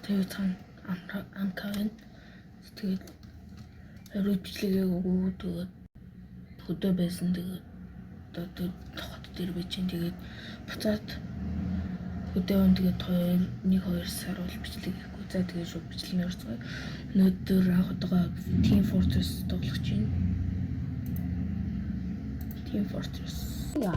Тэгээд амкарын тэгээд хариу бичлэгээ өгөө тэгээд хөдөө байсан тэгээд одоо хот дээр байж чинь тэгээд буцаад хөдөө тэгээд 1-2 сар бол бичлэг хийхгүй. За тэгээд шууд бичлэг ярьцгаая. Өнөөдөр анх удаага Team Fortress тоглож байна. Team Fortress. Яа.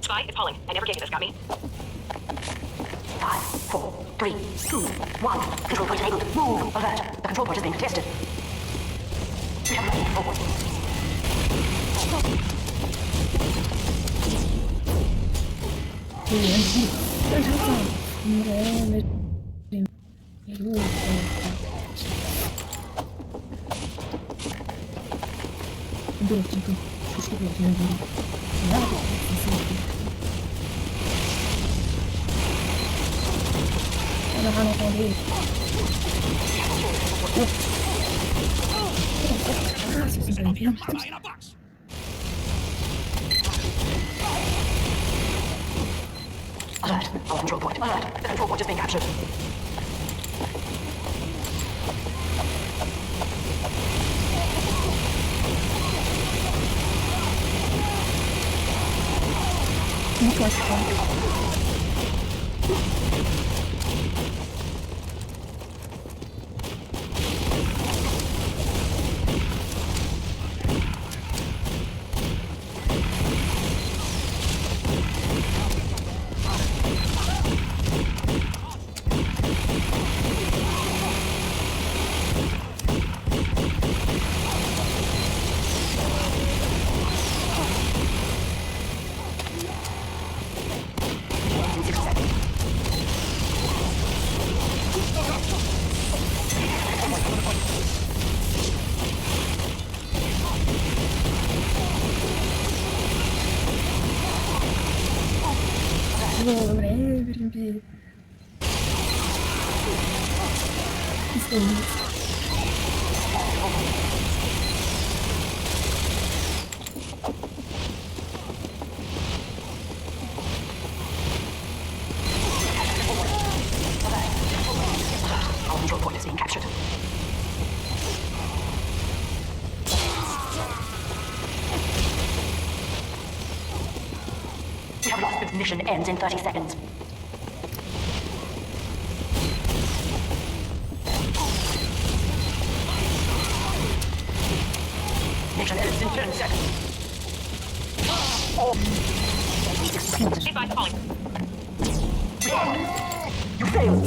Spy, it's Pauling. I never gave you this, got me? 5, 4, 3, 2, 1. Control point enabled. Move. Alert. The control point is being contested. We have a control point. Alert. Our control point. Alert. The control point is being captured. Our control point is being captured. We have lost. The mission ends in 30 seconds. Mission ends in 10 seconds. Advise calling. You failed.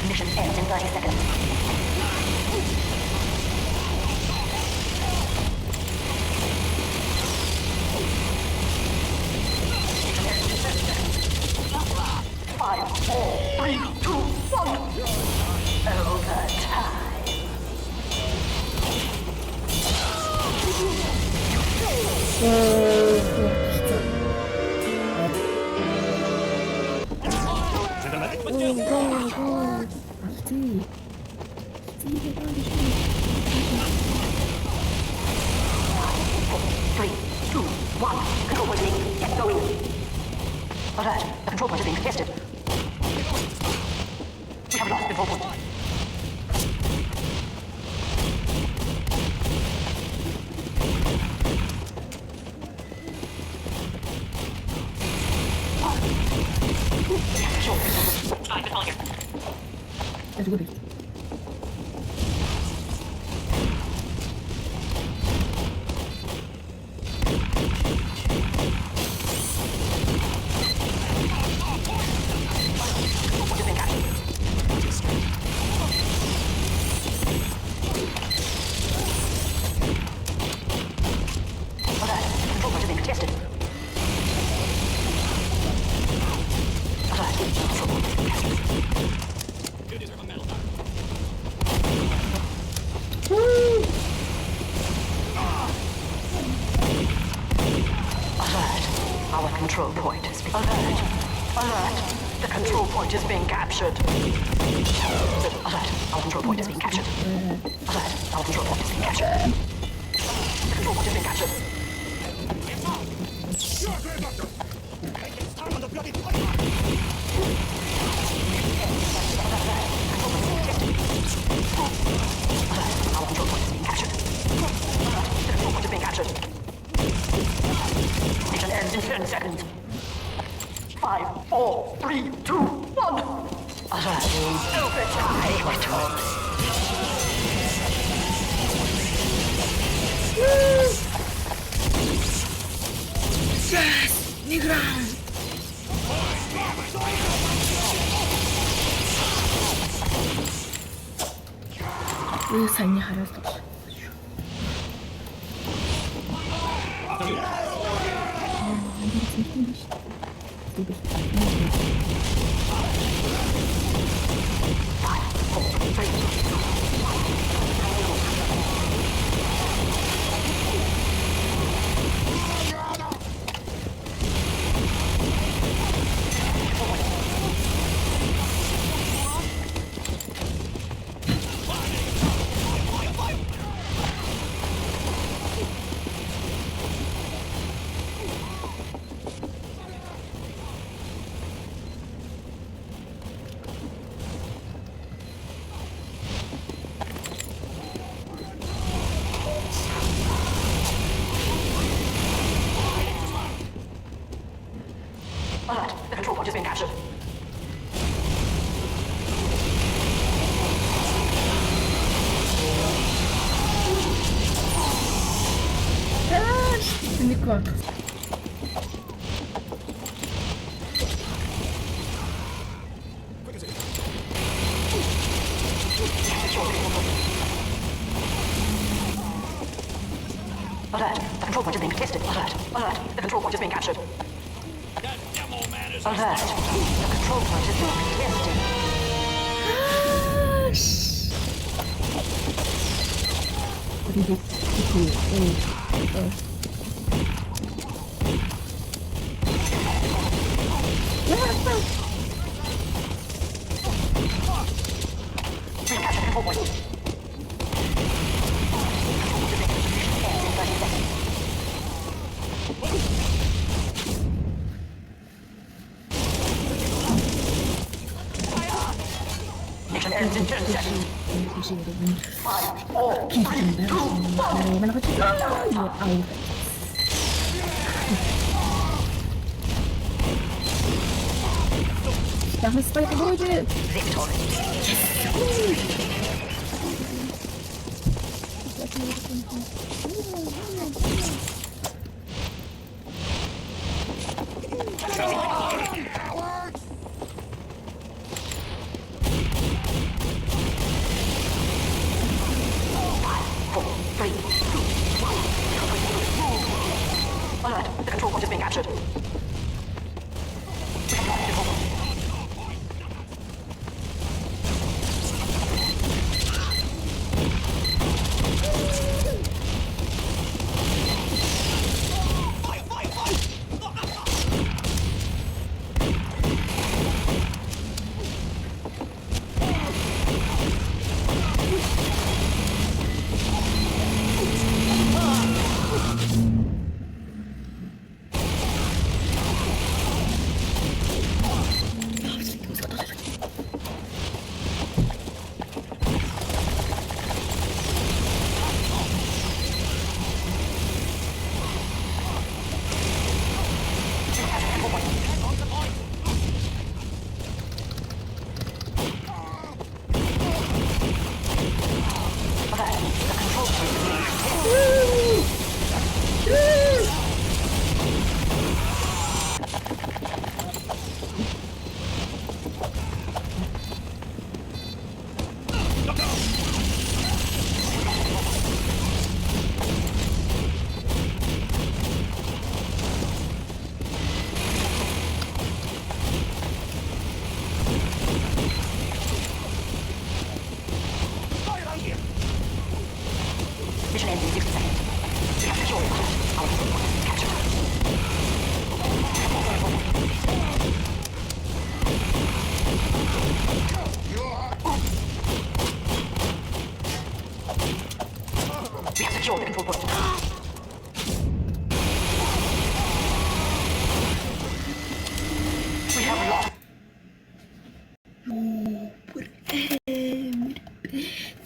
Mission ends in 30 seconds. 3, 2, 1. Overtime. Three, two, one. Control point link. Get going. Alert. The control point is being contested. We have lost control point. Spy is calling here. Let's go. What has been captured? Alert. Control point is being contested. Alert. Control point is being captured. You deserve a medal. Alert. Our control point is being... Alert. Alert. The control point is being captured. Alert. Our control point is being captured. Alert. Our control point is being captured. The control point is being captured. It's time on the bloody fight! Alert. Our control point is being captured. The control point is being captured. Mission ends in 10 seconds. 5, 4, 3, 2, 1. Alert. Overtime returns. Yes! Ниграм! 왜 산이 하나도 없어? Alert. The control point has been captured. Никак. Alert. The control point is being contested. Alert. Alert. The control point is being captured. That demo man is Alert. The control point is being contested. 그리고 We captured the control point. Mission ends in 10 seconds. 5, 4, 3, 2, 1. 얼마나 같이 아우 야, 한번 빨리 보여줘. Victory. Alert, the control point is being captured.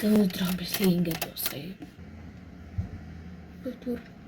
Өнөөдрийн бичлэгийг ингээд дуусгая. Бүгд